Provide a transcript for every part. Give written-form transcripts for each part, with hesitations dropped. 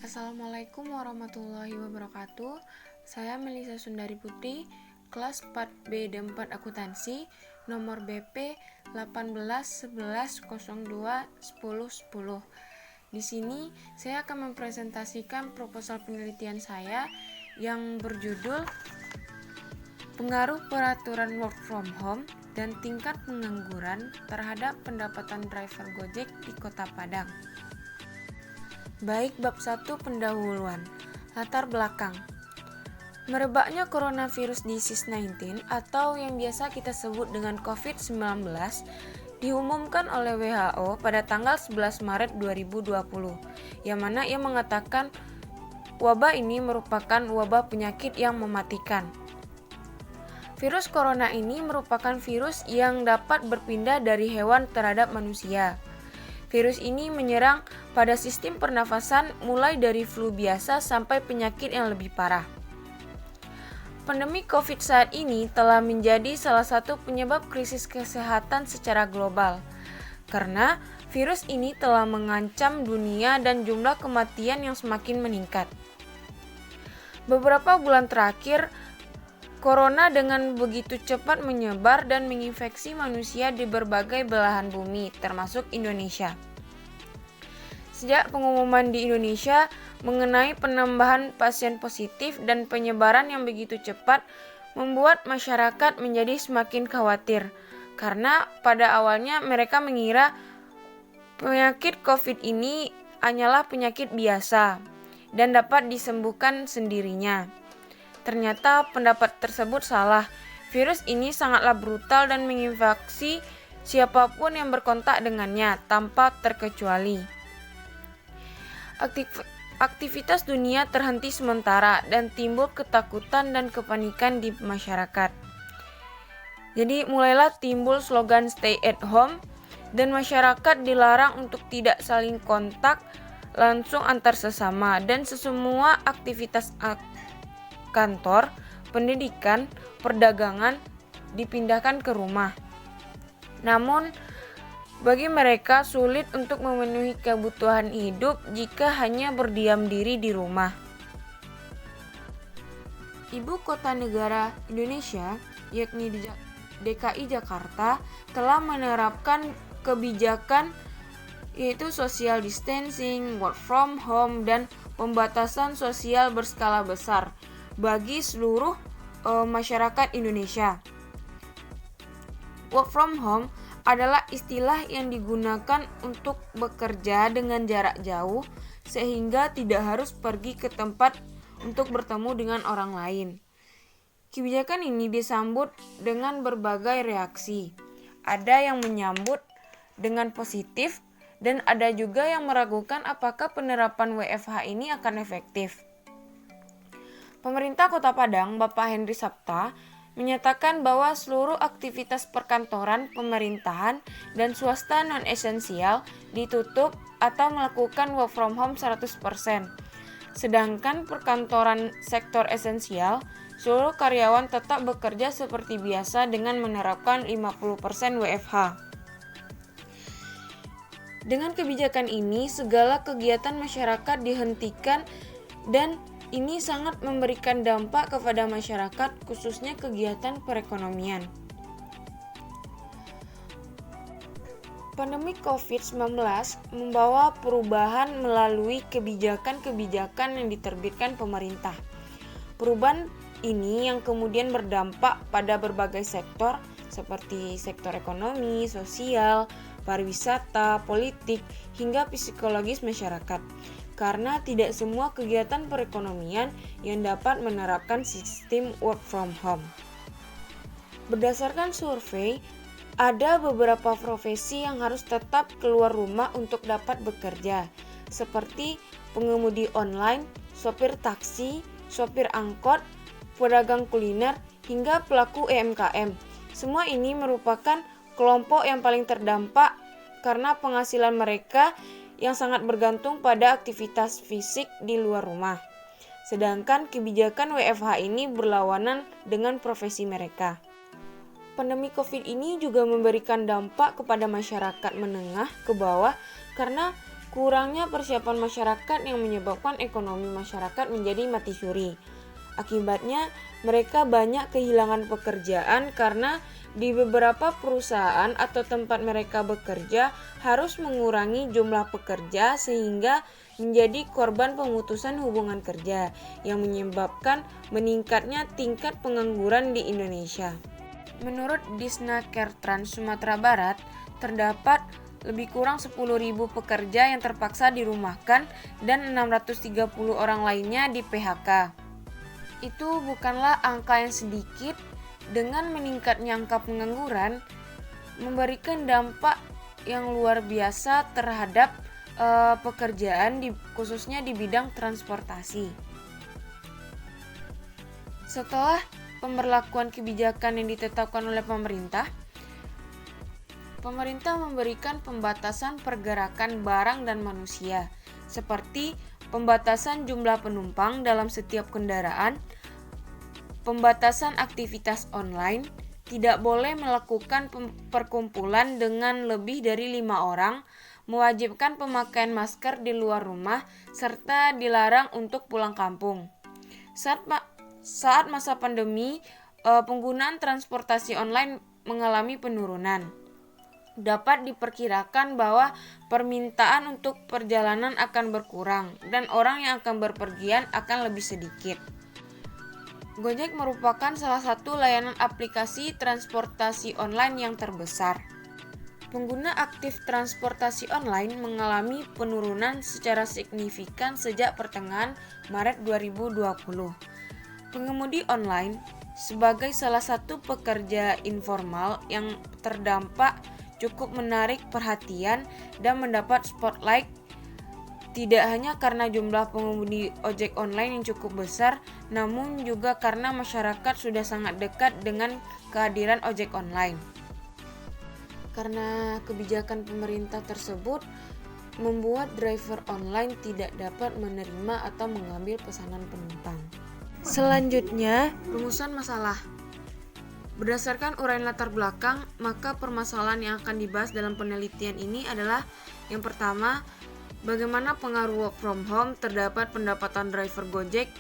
Assalamualaikum warahmatullahi wabarakatuh. Saya Melisa Sundari Putri, kelas 4B D4 Akuntansi, nomor BP 1811021010. Di sini saya akan mempresentasikan proposal penelitian saya yang berjudul Pengaruh Peraturan Work from Home dan Tingkat Pengangguran terhadap Pendapatan Driver Gojek di Kota Padang. Baik, bab 1 pendahuluan. Latar belakang. Merebaknya coronavirus disease 19 atau yang biasa kita sebut dengan COVID-19 diumumkan oleh WHO pada tanggal 11 Maret 2020, yang mana ia mengatakan wabah ini merupakan wabah penyakit yang mematikan. Virus corona ini merupakan virus yang dapat berpindah dari hewan terhadap manusia. Virus ini menyerang pada sistem pernafasan mulai dari flu biasa sampai penyakit yang lebih parah. Pandemi COVID saat ini telah menjadi salah satu penyebab krisis kesehatan secara global, karena virus ini telah mengancam dunia dan jumlah kematian yang semakin meningkat. Beberapa bulan terakhir, corona dengan begitu cepat menyebar dan menginfeksi manusia di berbagai belahan bumi, termasuk Indonesia. Sejak pengumuman di Indonesia mengenai penambahan pasien positif dan penyebaran yang begitu cepat, membuat masyarakat menjadi semakin khawatir, karena pada awalnya mereka mengira penyakit COVID ini hanyalah penyakit biasa dan dapat disembuhkan sendirinya. Ternyata pendapat tersebut salah. Virus ini sangatlah brutal dan menginfeksi siapapun yang berkontak dengannya tanpa terkecuali. Aktivitas dunia terhenti sementara dan timbul ketakutan dan kepanikan di masyarakat. Jadi mulailah timbul slogan stay at home dan masyarakat dilarang untuk tidak saling kontak langsung antar sesama dan semua aktivitas kantor, pendidikan, perdagangan dipindahkan ke rumah. Namun, bagi mereka sulit untuk memenuhi kebutuhan hidup jika hanya berdiam diri di rumah. Ibu kota negara Indonesia, yakni DKI Jakarta, telah menerapkan kebijakan yaitu social distancing, work from home, dan pembatasan sosial berskala besar bagi seluruh masyarakat Indonesia. Work from home adalah istilah yang digunakan untuk bekerja dengan jarak jauh sehingga tidak harus pergi ke tempat untuk bertemu dengan orang lain. Kebijakan ini disambut dengan berbagai reaksi. Ada yang menyambut dengan positif dan ada juga yang meragukan apakah penerapan WFH ini akan efektif. Pemerintah Kota Padang, Bapak Henry Sapta, menyatakan bahwa seluruh aktivitas perkantoran, pemerintahan, dan swasta non-esensial ditutup atau melakukan work from home 100%. Sedangkan perkantoran sektor esensial, seluruh karyawan tetap bekerja seperti biasa dengan menerapkan 50% WFH. Dengan kebijakan ini, segala kegiatan masyarakat dihentikan dan ini sangat memberikan dampak kepada masyarakat, khususnya kegiatan perekonomian. Pandemi COVID-19 membawa perubahan melalui kebijakan-kebijakan yang diterbitkan pemerintah. Perubahan ini yang kemudian berdampak pada berbagai sektor seperti sektor ekonomi, sosial, pariwisata, politik, hingga psikologis masyarakat. Karena tidak semua kegiatan perekonomian yang dapat menerapkan sistem work from home. Berdasarkan survei, ada beberapa profesi yang harus tetap keluar rumah untuk dapat bekerja, seperti pengemudi online, sopir taksi, sopir angkot, pedagang kuliner, hingga pelaku UMKM. Semua ini merupakan kelompok yang paling terdampak karena penghasilan mereka yang sangat bergantung pada aktivitas fisik di luar rumah. Sedangkan kebijakan WFH ini berlawanan dengan profesi mereka. Pandemi COVID ini juga memberikan dampak kepada masyarakat menengah ke bawah karena Kurangnya persiapan masyarakat yang menyebabkan ekonomi masyarakat menjadi mati suri. Akibatnya, mereka banyak kehilangan pekerjaan karena di beberapa perusahaan atau tempat mereka bekerja harus mengurangi jumlah pekerja sehingga menjadi korban pemutusan hubungan kerja yang menyebabkan meningkatnya tingkat pengangguran di Indonesia. Menurut Disnakertrans Sumatera Barat, terdapat lebih kurang 10.000 pekerja yang terpaksa dirumahkan dan 630 orang lainnya di PHK. Itu bukanlah angka yang sedikit. Dengan meningkatnya angka pengangguran memberikan dampak yang luar biasa terhadap pekerjaan khususnya di bidang transportasi. Setelah pemberlakuan kebijakan yang ditetapkan oleh pemerintah memberikan pembatasan pergerakan barang dan manusia, seperti pembatasan jumlah penumpang dalam setiap kendaraan, pembatasan aktivitas online, tidak boleh melakukan perkumpulan dengan lebih dari 5 orang, mewajibkan pemakaian masker di luar rumah, serta dilarang untuk pulang kampung. Saat masa pandemi, penggunaan transportasi online mengalami penurunan. Dapat diperkirakan bahwa permintaan untuk perjalanan akan berkurang dan orang yang akan berpergian akan lebih sedikit. Gojek merupakan salah satu layanan aplikasi transportasi online yang terbesar. Pengguna aktif transportasi online mengalami penurunan secara signifikan sejak pertengahan Maret 2020. Pengemudi online sebagai salah satu pekerja informal yang terdampak cukup menarik perhatian dan mendapat spotlight tidak hanya karena jumlah pengemudi ojek online yang cukup besar, namun juga karena masyarakat sudah sangat dekat dengan kehadiran ojek online. Karena kebijakan pemerintah tersebut membuat driver online tidak dapat menerima atau mengambil pesanan penumpang. Selanjutnya, rumusan masalah. Berdasarkan uraian latar belakang, maka permasalahan yang akan dibahas dalam penelitian ini adalah yang pertama, bagaimana pengaruh work from home terdapat pendapatan driver Gojek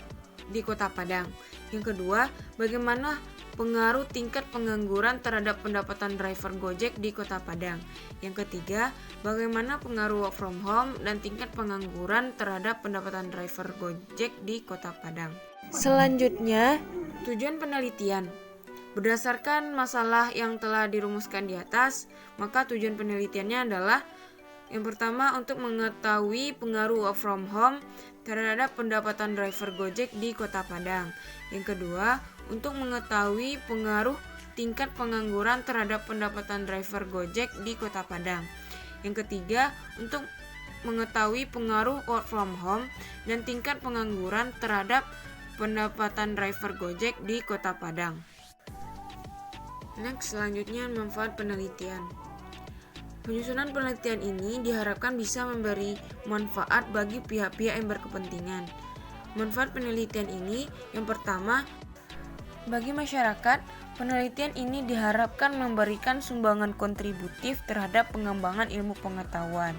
di Kota Padang. Yang kedua, bagaimana pengaruh tingkat pengangguran terhadap pendapatan driver Gojek di Kota Padang. Yang ketiga, bagaimana pengaruh work from home dan tingkat pengangguran terhadap pendapatan driver Gojek di Kota Padang. Selanjutnya, tujuan penelitian. Berdasarkan masalah yang telah dirumuskan di atas, maka tujuan penelitiannya adalah yang pertama, untuk mengetahui pengaruh work from home terhadap pendapatan driver Gojek di Kota Padang. Yang kedua, untuk mengetahui pengaruh tingkat pengangguran terhadap pendapatan driver Gojek di Kota Padang. Yang ketiga, untuk mengetahui pengaruh work from home dan tingkat pengangguran terhadap pendapatan driver Gojek di Kota Padang. Next, selanjutnya manfaat penelitian. Penyusunan penelitian ini diharapkan bisa memberi manfaat bagi pihak-pihak yang berkepentingan. Manfaat penelitian ini yang pertama, bagi masyarakat, penelitian ini diharapkan memberikan sumbangan kontributif terhadap pengembangan ilmu pengetahuan,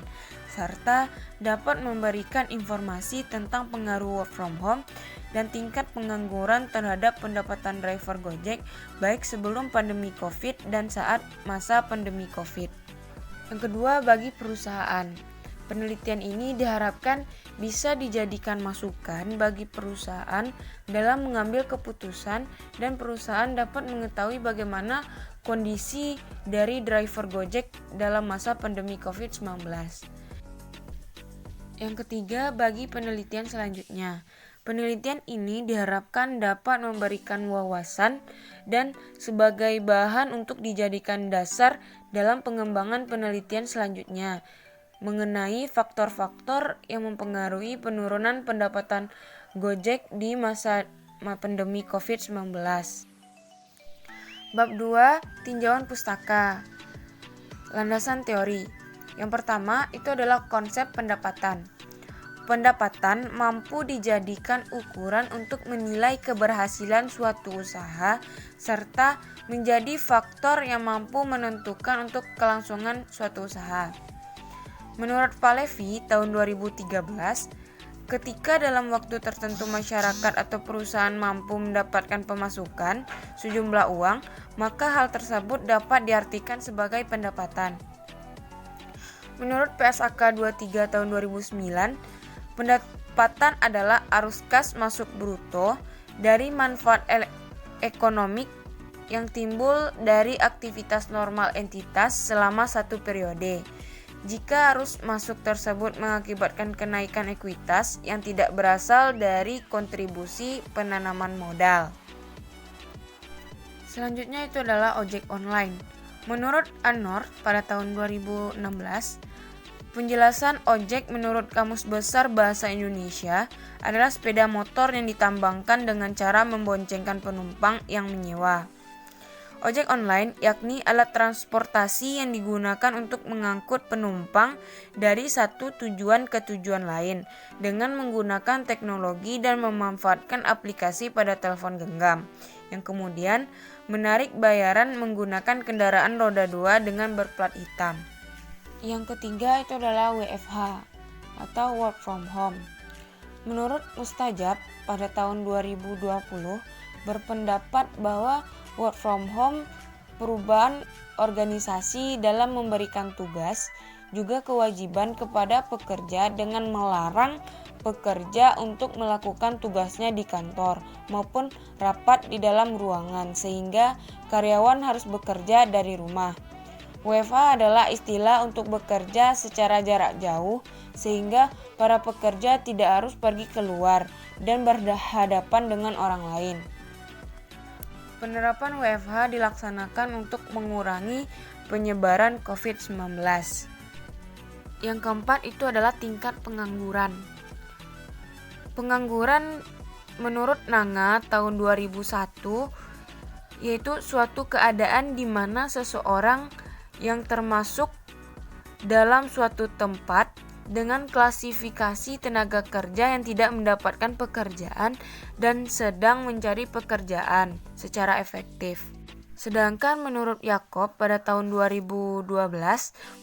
serta dapat memberikan informasi tentang pengaruh work from home dan tingkat pengangguran terhadap pendapatan driver Gojek baik sebelum pandemi COVID dan saat masa pandemi COVID. Yang kedua, bagi perusahaan. Penelitian ini diharapkan bisa dijadikan masukan bagi perusahaan dalam mengambil keputusan dan perusahaan dapat mengetahui bagaimana kondisi dari driver Gojek dalam masa pandemi COVID-19. Yang ketiga, bagi penelitian selanjutnya. Penelitian ini diharapkan dapat memberikan wawasan dan sebagai bahan untuk dijadikan dasar dalam pengembangan penelitian selanjutnya mengenai faktor-faktor yang mempengaruhi penurunan pendapatan Gojek di masa pandemi COVID-19. Bab 2, tinjauan pustaka. Landasan teori. Yang pertama itu adalah konsep pendapatan. Pendapatan mampu dijadikan ukuran untuk menilai keberhasilan suatu usaha serta menjadi faktor yang mampu menentukan untuk kelangsungan suatu usaha. Menurut Falevi tahun 2013, ketika dalam waktu tertentu masyarakat atau perusahaan mampu mendapatkan pemasukan sejumlah uang, maka hal tersebut dapat diartikan sebagai pendapatan. Menurut PSAK 23 tahun 2009, pendapatan adalah arus kas masuk bruto dari manfaat ekonomik yang timbul dari aktivitas normal entitas selama satu periode. Jika arus masuk tersebut mengakibatkan kenaikan ekuitas yang tidak berasal dari kontribusi penanaman modal. Selanjutnya itu adalah ojek online. Menurut Anor pada tahun 2016, penjelasan ojek menurut Kamus Besar Bahasa Indonesia adalah sepeda motor yang ditambangkan dengan cara memboncengkan penumpang yang menyewa. Ojek online yakni alat transportasi yang digunakan untuk mengangkut penumpang dari satu tujuan ke tujuan lain dengan menggunakan teknologi dan memanfaatkan aplikasi pada telepon genggam, yang kemudian menarik bayaran menggunakan kendaraan roda 2 dengan berplat hitam. Yang ketiga itu adalah WFH atau work from home. Menurut Mustajab pada tahun 2020 berpendapat bahwa work from home perubahan organisasi dalam memberikan tugas juga kewajiban kepada pekerja dengan melarang pekerja untuk melakukan tugasnya di kantor maupun rapat di dalam ruangan sehingga karyawan harus bekerja dari rumah. WFH adalah istilah untuk bekerja secara jarak jauh sehingga para pekerja tidak harus pergi keluar dan berhadapan dengan orang lain. Penerapan WFH dilaksanakan untuk mengurangi penyebaran COVID-19. Yang keempat itu adalah tingkat pengangguran. Pengangguran menurut Nanga tahun 2001 yaitu suatu keadaan di mana seseorang yang termasuk dalam suatu tempat dengan klasifikasi tenaga kerja yang tidak mendapatkan pekerjaan dan sedang mencari pekerjaan secara efektif. Sedangkan menurut Yakob pada tahun 2012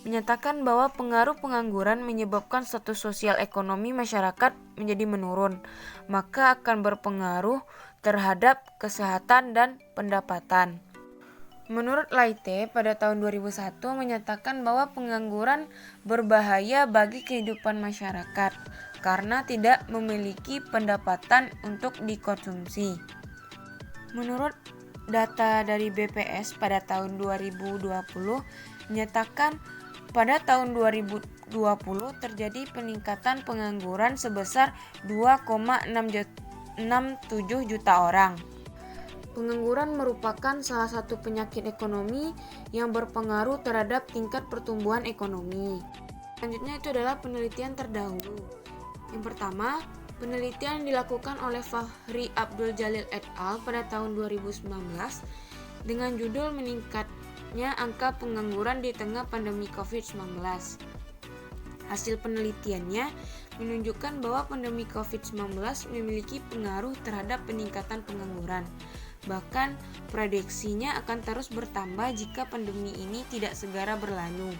menyatakan bahwa pengaruh pengangguran menyebabkan status sosial ekonomi masyarakat menjadi menurun, maka akan berpengaruh terhadap kesehatan dan pendapatan. Menurut Laite pada tahun 2001 menyatakan bahwa pengangguran berbahaya bagi kehidupan masyarakat karena tidak memiliki pendapatan untuk dikonsumsi. Menurut data dari BPS pada tahun 2020 menyatakan pada tahun 2020 terjadi peningkatan pengangguran sebesar 2,67 juta orang. Pengangguran merupakan salah satu penyakit ekonomi yang berpengaruh terhadap tingkat pertumbuhan ekonomi. Selanjutnya itu adalah penelitian terdahulu. Yang pertama, penelitian dilakukan oleh Fahri Abdul Jalil et al. Pada tahun 2019 dengan judul meningkatnya angka pengangguran di tengah pandemi COVID-19. Hasil penelitiannya menunjukkan bahwa pandemi COVID-19 memiliki pengaruh terhadap peningkatan pengangguran. Bahkan prediksinya akan terus bertambah jika pandemi ini tidak segera berlalu.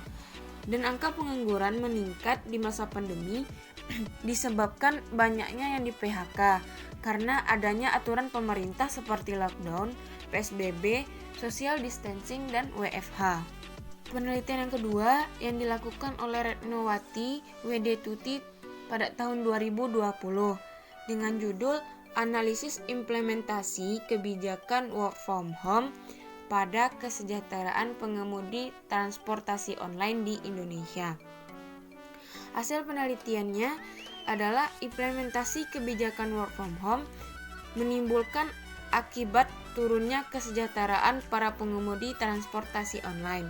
Dan angka pengangguran meningkat di masa pandemi disebabkan banyaknya yang di PHK karena adanya aturan pemerintah seperti lockdown, PSBB, social distancing, dan WFH. Penelitian yang kedua yang dilakukan oleh Retnowati W.D. Tuti pada tahun 2020 dengan judul Analisis Implementasi Kebijakan Work from Home pada Kesejahteraan Pengemudi Transportasi Online di Indonesia. Hasil penelitiannya adalah implementasi kebijakan work from home menimbulkan akibat turunnya kesejahteraan para pengemudi transportasi online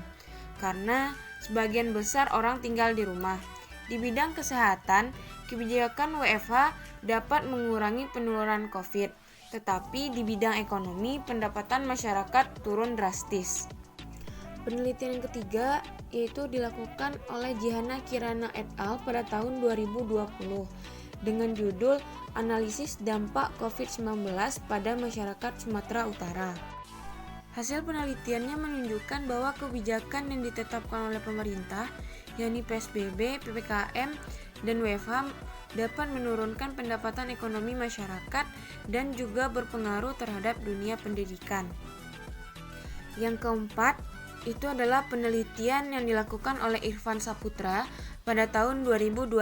karena sebagian besar orang tinggal di rumah. Di bidang kesehatan, kebijakan WFH dapat mengurangi penularan COVID, tetapi di bidang ekonomi, pendapatan masyarakat turun drastis. Penelitian yang ketiga yaitu dilakukan oleh Jihana Kirana et al. Pada tahun 2020 dengan judul Analisis Dampak COVID-19 pada Masyarakat Sumatera Utara. Hasil penelitiannya menunjukkan bahwa kebijakan yang ditetapkan oleh pemerintah yakni PSBB, PPKM, dan WFH dapat menurunkan pendapatan ekonomi masyarakat dan juga berpengaruh terhadap dunia pendidikan. Yang keempat, itu adalah penelitian yang dilakukan oleh Irfan Saputra pada tahun 2021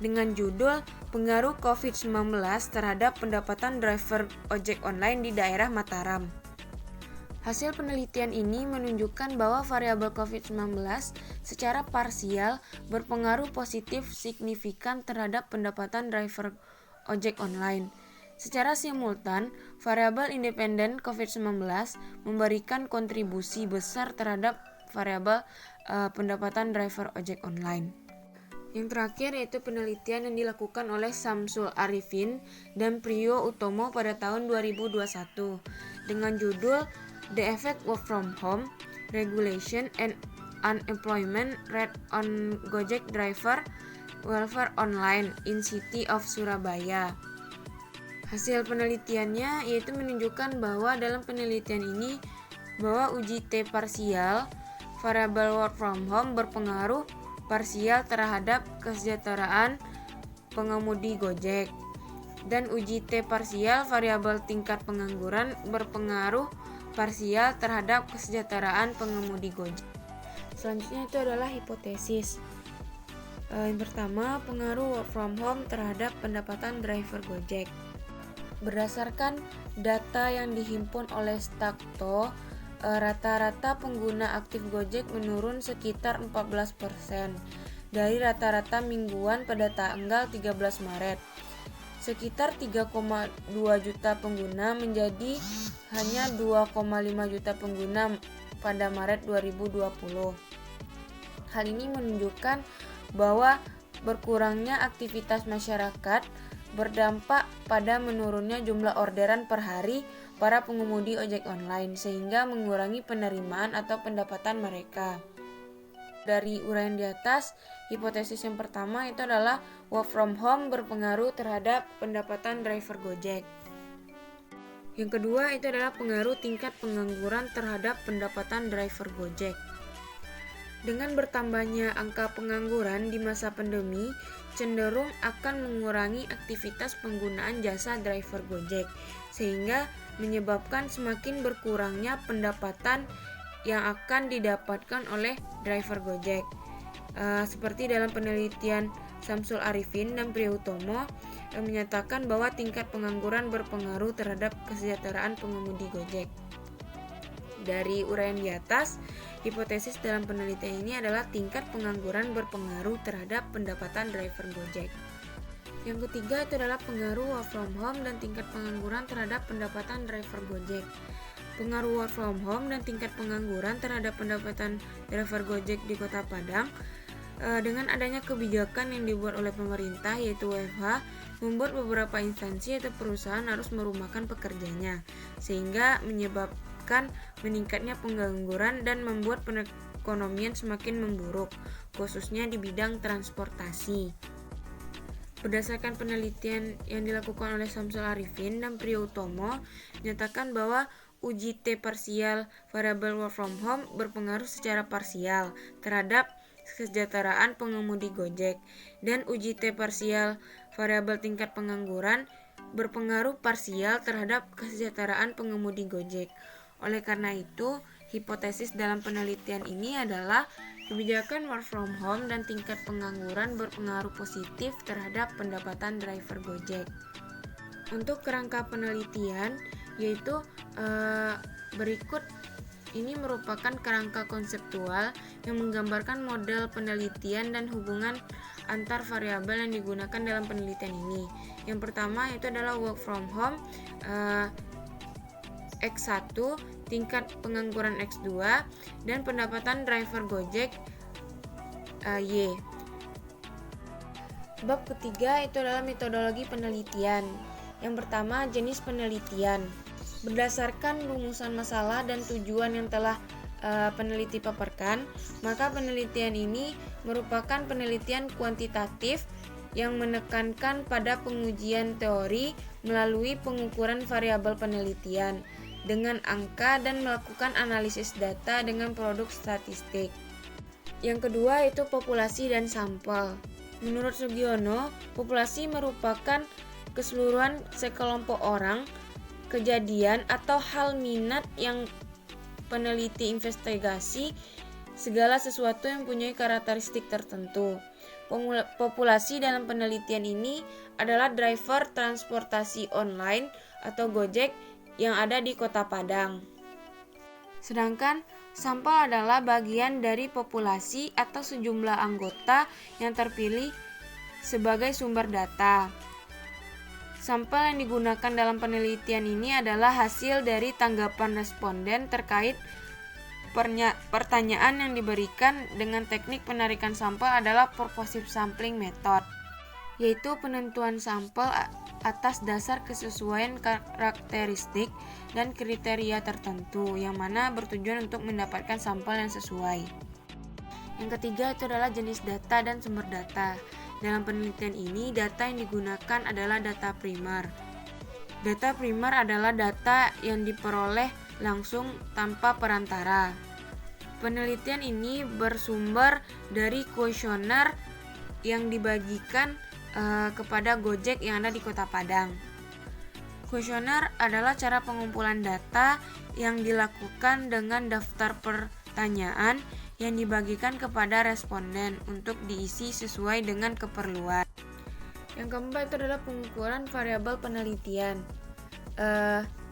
dengan judul Pengaruh COVID-19 terhadap pendapatan driver ojek online di daerah Mataram. Hasil penelitian ini menunjukkan bahwa variabel COVID-19 secara parsial berpengaruh positif signifikan terhadap pendapatan driver ojek online. Secara simultan, variabel independen COVID-19 memberikan kontribusi besar terhadap variabel pendapatan driver ojek online. Yang terakhir yaitu penelitian yang dilakukan oleh Samsul Arifin dan Priyo Utomo pada tahun 2021 dengan judul The Effect Work from Home, Regulation and Unemployment Rate on Gojek Driver Welfare Online in City of Surabaya. Hasil penelitiannya yaitu menunjukkan bahwa dalam penelitian ini bahwa uji T parsial variabel work from home berpengaruh parsial terhadap kesejahteraan pengemudi Gojek dan uji T parsial variabel tingkat pengangguran berpengaruh parsial terhadap kesejahteraan pengemudi Gojek. Selanjutnya itu adalah hipotesis. Yang pertama, pengaruh work from home terhadap pendapatan driver Gojek. Berdasarkan data yang dihimpun oleh Stakto, rata-rata pengguna aktif Gojek menurun sekitar 14% dari rata-rata mingguan pada tanggal 13 Maret. Sekitar 3,2 juta pengguna menjadi hanya 2,5 juta pengguna pada Maret 2020. Hal ini menunjukkan bahwa berkurangnya aktivitas masyarakat berdampak pada menurunnya jumlah orderan per hari para pengemudi ojek online sehingga mengurangi penerimaan atau pendapatan mereka. Dari uraian di atas, hipotesis yang pertama itu adalah work from home berpengaruh terhadap pendapatan driver Gojek. Yang kedua itu adalah pengaruh tingkat pengangguran terhadap pendapatan driver Gojek. Dengan bertambahnya angka pengangguran di masa pandemi, cenderung akan mengurangi aktivitas penggunaan jasa driver Gojek, sehingga menyebabkan semakin berkurangnya pendapatan yang akan didapatkan oleh driver Gojek. Seperti dalam penelitian Samsul Arifin dan Priyo Utomo menyatakan bahwa tingkat pengangguran berpengaruh terhadap kesejahteraan pengemudi Gojek. Dari uraian di atas, hipotesis dalam penelitian ini adalah tingkat pengangguran berpengaruh terhadap pendapatan driver Gojek. Yang ketiga itu adalah pengaruh work from home dan tingkat pengangguran terhadap pendapatan driver Gojek. Pengaruh work from home dan tingkat pengangguran terhadap pendapatan driver Gojek di Kota Padang dengan adanya kebijakan yang dibuat oleh pemerintah yaitu WFH membuat beberapa instansi atau perusahaan harus merumahkan pekerjanya sehingga menyebabkan meningkatnya pengangguran dan membuat perekonomian semakin memburuk, khususnya di bidang transportasi. Berdasarkan penelitian yang dilakukan oleh Samsul Arifin dan Priyo Utomo, menyatakan bahwa uji T parsial variabel work from home berpengaruh secara parsial terhadap kesejahteraan pengemudi Gojek dan uji T parsial variabel tingkat pengangguran berpengaruh parsial terhadap kesejahteraan pengemudi Gojek. Oleh karena itu, hipotesis dalam penelitian ini adalah kebijakan work from home dan tingkat pengangguran berpengaruh positif terhadap pendapatan driver Gojek. Untuk kerangka penelitian, yaitu berikut ini merupakan kerangka konseptual yang menggambarkan model penelitian dan hubungan antar variabel yang digunakan dalam penelitian ini. Yang pertama itu adalah work from home X1, tingkat pengangguran X2, dan pendapatan driver Gojek Y. Bab ketiga itu adalah metodologi penelitian. Yang pertama, jenis penelitian. Berdasarkan rumusan masalah dan tujuan yang telah peneliti paparkan, maka penelitian ini merupakan penelitian kuantitatif yang menekankan pada pengujian teori melalui pengukuran variabel penelitian dengan angka dan melakukan analisis data dengan produk statistik. Yang kedua itu populasi dan sampel. Menurut Sugiono, populasi merupakan keseluruhan sekelompok orang, kejadian atau hal minat yang peneliti investigasi segala sesuatu yang mempunyai karakteristik tertentu. Populasi dalam penelitian ini adalah driver transportasi online atau Gojek yang ada di Kota Padang. Sedangkan sampel adalah bagian dari populasi atau sejumlah anggota yang terpilih sebagai sumber data. Sampel yang digunakan dalam penelitian ini adalah hasil dari tanggapan responden terkait pertanyaan yang diberikan. Dengan teknik penarikan sampel adalah purposive sampling method, yaitu penentuan sampel atas dasar kesesuaian karakteristik dan kriteria tertentu yang mana bertujuan untuk mendapatkan sampel yang sesuai. Yang ketiga itu adalah jenis data dan sumber data. Dalam penelitian ini, data yang digunakan adalah data primer. Data primer adalah data yang diperoleh langsung tanpa perantara. Penelitian ini bersumber dari kuesioner yang dibagikan kepada Gojek yang ada di Kota Padang. Kuesioner adalah cara pengumpulan data yang dilakukan dengan daftar pertanyaan yang dibagikan kepada responden untuk diisi sesuai dengan keperluan. Yang keempat itu adalah pengukuran variabel penelitian.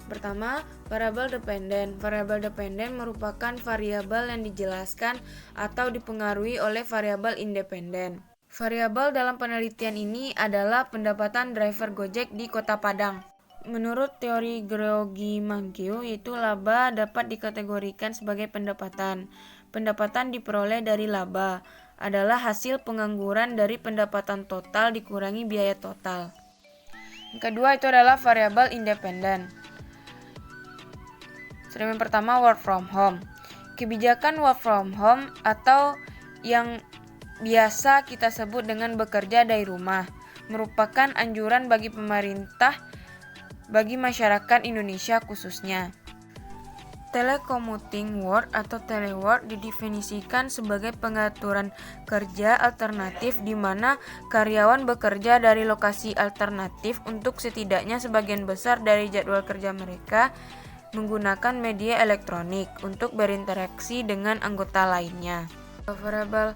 Pertama, variabel dependen. Variabel dependen merupakan variabel yang dijelaskan atau dipengaruhi oleh variabel independen. Variabel dalam penelitian ini adalah pendapatan driver Gojek di Kota Padang. Menurut teori Georgi Mankiw, yaitu laba dapat dikategorikan sebagai pendapatan. Pendapatan diperoleh dari laba adalah hasil pengangguran dari pendapatan total dikurangi biaya total. Yang kedua itu adalah variabel independen. Yang pertama, work from home. Kebijakan work from home atau yang biasa kita sebut dengan bekerja dari rumah merupakan anjuran bagi pemerintah bagi masyarakat Indonesia khususnya. Telecommuting work atau telework didefinisikan sebagai pengaturan kerja alternatif di mana karyawan bekerja dari lokasi alternatif untuk setidaknya sebagian besar dari jadwal kerja mereka menggunakan media elektronik untuk berinteraksi dengan anggota lainnya. Variabel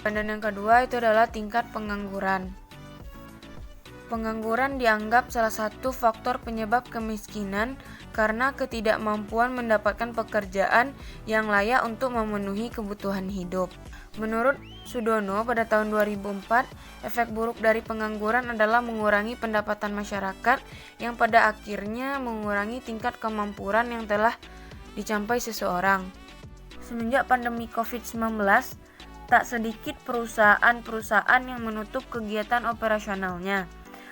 dan yang kedua itu adalah tingkat pengangguran. Pengangguran dianggap salah satu faktor penyebab kemiskinan karena ketidakmampuan mendapatkan pekerjaan yang layak untuk memenuhi kebutuhan hidup. Menurut Sudono, pada tahun 2004, efek buruk dari pengangguran adalah mengurangi pendapatan masyarakat yang pada akhirnya mengurangi tingkat kemampuan yang telah dicapai seseorang. Semenjak pandemi COVID-19, tak sedikit perusahaan-perusahaan yang menutup kegiatan operasionalnya.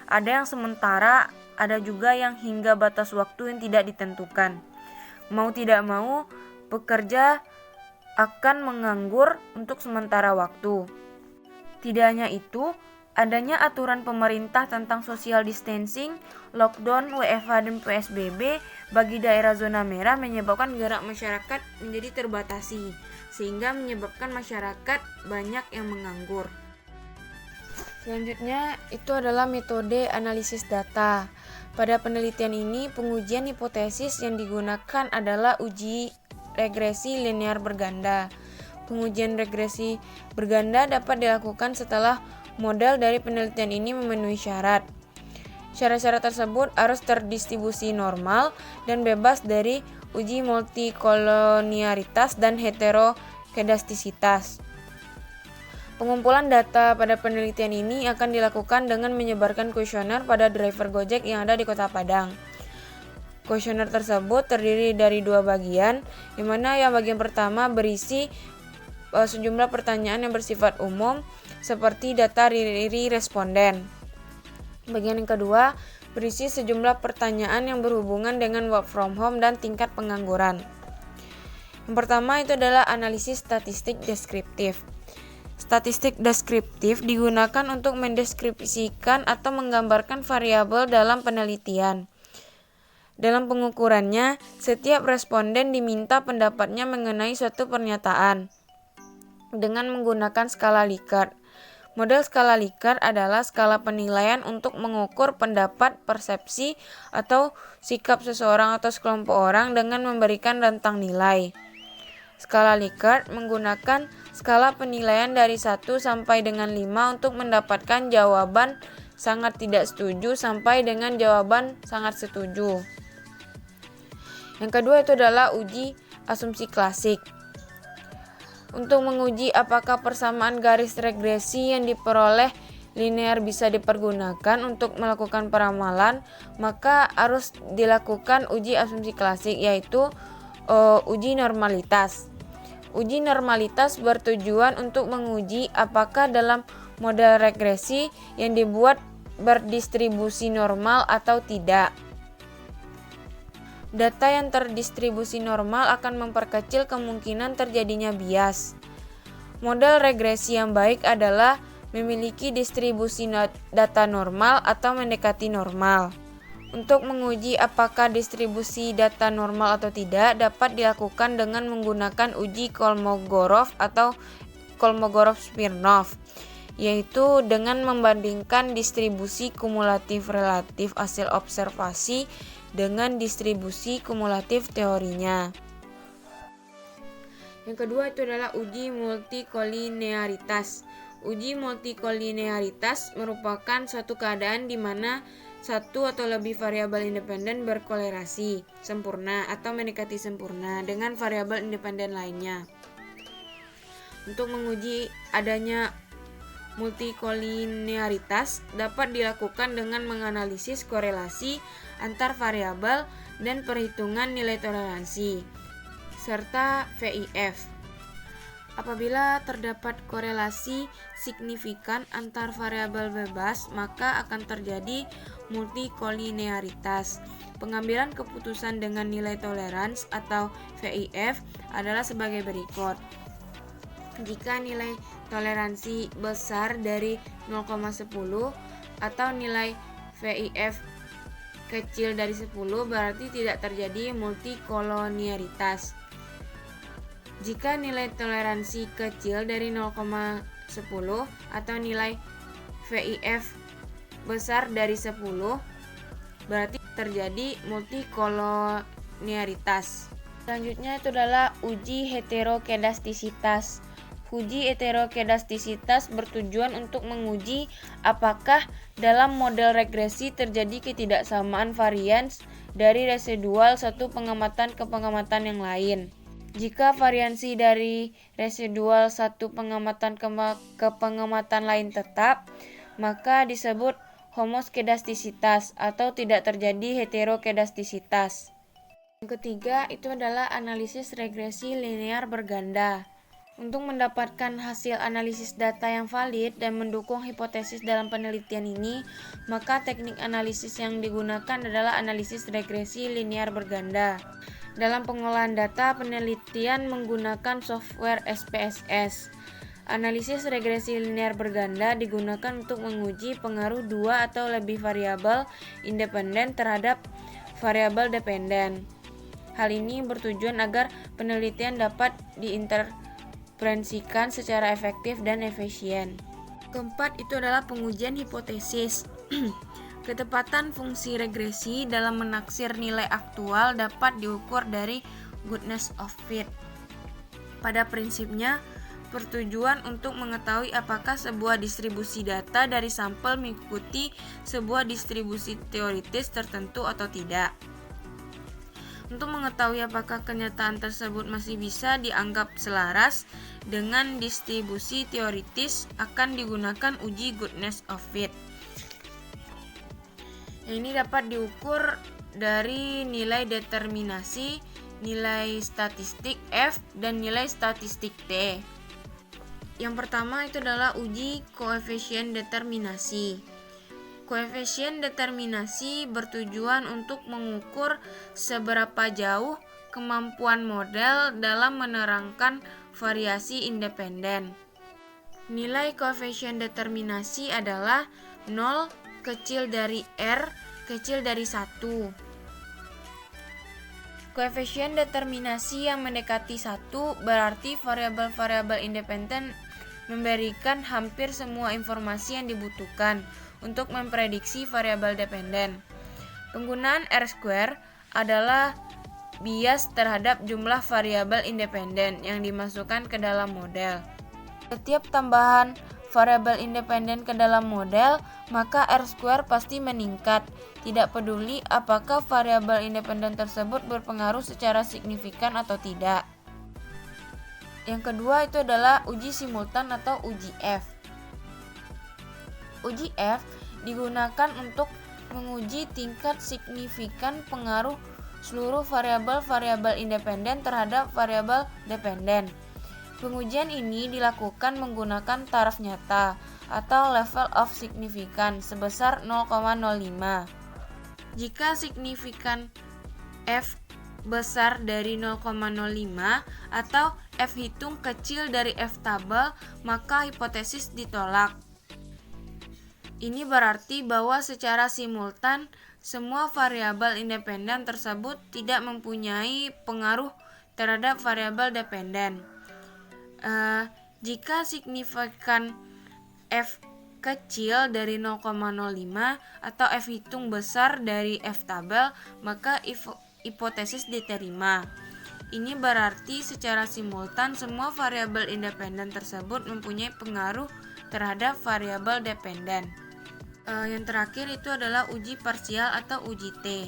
Ada yang sementara, ada juga yang hingga batas waktu yang tidak ditentukan. Mau tidak mau, pekerja akan menganggur untuk sementara waktu. Tidak hanya itu, adanya aturan pemerintah tentang social distancing, lockdown, WFH dan PSBB bagi daerah zona merah menyebabkan gerak masyarakat menjadi terbatasi, sehingga menyebabkan masyarakat banyak yang menganggur. Selanjutnya itu adalah metode analisis data. Pada penelitian ini, pengujian hipotesis yang digunakan adalah uji regresi linear berganda. Pengujian regresi berganda dapat dilakukan setelah model dari penelitian ini memenuhi syarat. Syarat-syarat tersebut harus terdistribusi normal dan bebas dari uji multikolonialitas dan heterokedastisitas. Pengumpulan data pada penelitian ini akan dilakukan dengan menyebarkan kuesioner pada driver Gojek yang ada di Kota Padang. Kuesioner tersebut terdiri dari dua bagian, di mana yang bagian pertama berisi sejumlah pertanyaan yang bersifat umum seperti data diri responden. Bagian yang kedua berisi sejumlah pertanyaan yang berhubungan dengan work from home dan tingkat pengangguran. Yang pertama itu adalah analisis statistik deskriptif. Statistik deskriptif digunakan untuk mendeskripsikan atau menggambarkan variabel dalam penelitian. Dalam pengukurannya, setiap responden diminta pendapatnya mengenai suatu pernyataan. dengan menggunakan skala Likert. Model skala Likert adalah skala penilaian untuk mengukur pendapat, persepsi, atau sikap seseorang atau sekelompok orang dengan memberikan rentang nilai. Skala Likert menggunakan skala penilaian dari 1 sampai dengan 5 untuk mendapatkan jawaban sangat tidak setuju sampai dengan jawaban sangat setuju. Yang kedua itu adalah uji asumsi klasik. Untuk menguji apakah persamaan garis regresi yang diperoleh linear bisa dipergunakan untuk melakukan peramalan, maka harus dilakukan uji asumsi klasik, yaitu uji normalitas. Uji normalitas bertujuan untuk menguji apakah dalam model regresi yang dibuat berdistribusi normal atau tidak. Data yang terdistribusi normal akan memperkecil kemungkinan terjadinya bias. Model regresi yang baik adalah memiliki distribusi data normal atau mendekati normal. Untuk menguji apakah distribusi data normal atau tidak dapat dilakukan dengan menggunakan uji Kolmogorov atau Kolmogorov-Smirnov, yaitu dengan membandingkan distribusi kumulatif relatif hasil observasi dengan distribusi kumulatif teorinya. Yang kedua itu adalah uji multikolinearitas. Uji multikolinearitas merupakan suatu keadaan di mana satu atau lebih variabel independen berkolerasi sempurna atau mendekati sempurna dengan variabel independen lainnya. Untuk menguji adanya multikolinearitas dapat dilakukan dengan menganalisis korelasi antar variabel dan perhitungan nilai toleransi serta VIF. Apabila terdapat korelasi signifikan antar variabel bebas, maka akan terjadi multikolinearitas. Pengambilan keputusan dengan nilai tolerans atau VIF adalah sebagai berikut. Jika nilai toleransi besar dari 0,10 atau nilai VIF kecil dari 10, berarti tidak terjadi multikolinearitas. Jika nilai toleransi kecil dari 0,10 atau nilai VIF besar dari 10, berarti terjadi multikolinearitas. Selanjutnya itu adalah uji heterokedastisitas. Uji heterokedastisitas bertujuan untuk menguji apakah dalam model regresi terjadi ketidaksamaan varians dari residual satu pengamatan ke pengamatan yang lain. Jika variansi dari residual satu pengamatan ke pengamatan lain tetap, maka disebut homoskedastisitas atau tidak terjadi heterokedastisitas. Yang ketiga itu adalah analisis regresi linear berganda. Untuk mendapatkan hasil analisis data yang valid dan mendukung hipotesis dalam penelitian ini, maka teknik analisis yang digunakan adalah analisis regresi linear berganda. Dalam pengolahan data, penelitian menggunakan software SPSS. Analisis regresi linear berganda digunakan untuk menguji pengaruh dua atau lebih variabel independen terhadap variabel dependen. Hal ini bertujuan agar penelitian dapat diinterpretasikan secara efektif dan efisien. Keempat itu adalah pengujian hipotesis. Ketepatan fungsi regresi dalam menaksir nilai aktual dapat diukur dari goodness of fit. Pada prinsipnya, bertujuan untuk mengetahui apakah sebuah distribusi data dari sampel mengikuti sebuah distribusi teoritis tertentu atau tidak. Untuk mengetahui apakah kenyataan tersebut masih bisa dianggap selaras dengan distribusi teoritis, akan digunakan uji goodness of fit. Ini dapat diukur dari nilai determinasi, nilai statistik F, dan nilai statistik T. Yang pertama itu adalah uji koefisien determinasi. Koefisien determinasi bertujuan untuk mengukur seberapa jauh kemampuan model dalam menerangkan variasi independen. Nilai koefisien determinasi adalah 0 kecil dari R kecil dari 1. Koefisien determinasi yang mendekati 1 berarti variabel-variabel independen memberikan hampir semua informasi yang dibutuhkan untuk memprediksi variabel dependen. Penggunaan R-square adalah bias terhadap jumlah variabel independen yang dimasukkan ke dalam model. Setiap tambahan variabel independen ke dalam model, maka R-square pasti meningkat, tidak peduli apakah variabel independen tersebut berpengaruh secara signifikan atau tidak. Yang kedua itu adalah uji simultan atau uji F. Uji F digunakan untuk menguji tingkat signifikan pengaruh seluruh variabel-variabel independen terhadap variabel dependen. Pengujian ini dilakukan menggunakan taraf nyata atau level of significance sebesar 0,05. Jika signifikan F besar dari 0,05 atau F hitung kecil dari F tabel, maka hipotesis ditolak. Ini berarti bahwa secara simultan semua variabel independen tersebut tidak mempunyai pengaruh terhadap variabel dependen. Jika signifikan F kecil dari 0,05 atau F hitung besar dari F tabel, maka hipotesis diterima. Ini berarti secara simultan semua variabel independen tersebut mempunyai pengaruh terhadap variabel dependen. Yang terakhir itu adalah uji parsial atau uji T.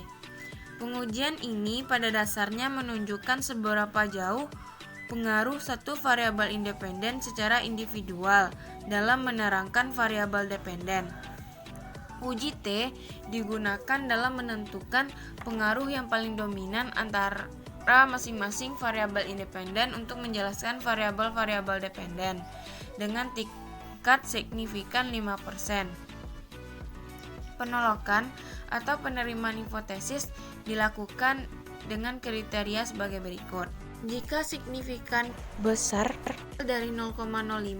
Pengujian ini pada dasarnya menunjukkan seberapa jauh pengaruh satu variabel independen secara individual dalam menerangkan variabel dependen. Uji T digunakan dalam menentukan pengaruh yang paling dominan antara masing-masing variabel independen untuk menjelaskan variabel-variabel dependen dengan tingkat signifikan 5%. Penolakan atau penerimaan hipotesis dilakukan dengan kriteria sebagai berikut. Jika signifikan besar dari 0,05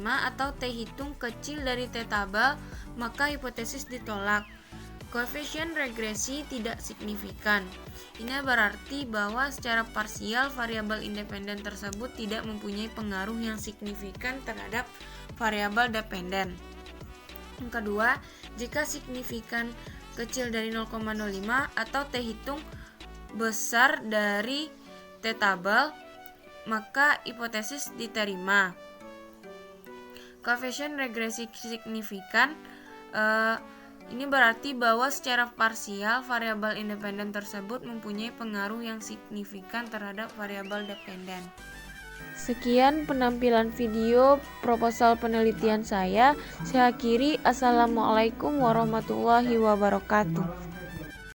atau T hitung kecil dari T tabel, maka hipotesis ditolak. Koefisien regresi tidak signifikan. Ini berarti bahwa secara parsial variabel independen tersebut tidak mempunyai pengaruh yang signifikan terhadap variabel dependen. Yang kedua, jika signifikan kecil dari 0,05 atau T hitung besar dari T tabel, maka hipotesis diterima. Koefisien regresi signifikan ini berarti bahwa secara parsial variabel independen tersebut mempunyai pengaruh yang signifikan terhadap variabel dependen. Sekian penampilan video proposal penelitian saya. Saya akhiri. Assalamualaikum warahmatullahi wabarakatuh.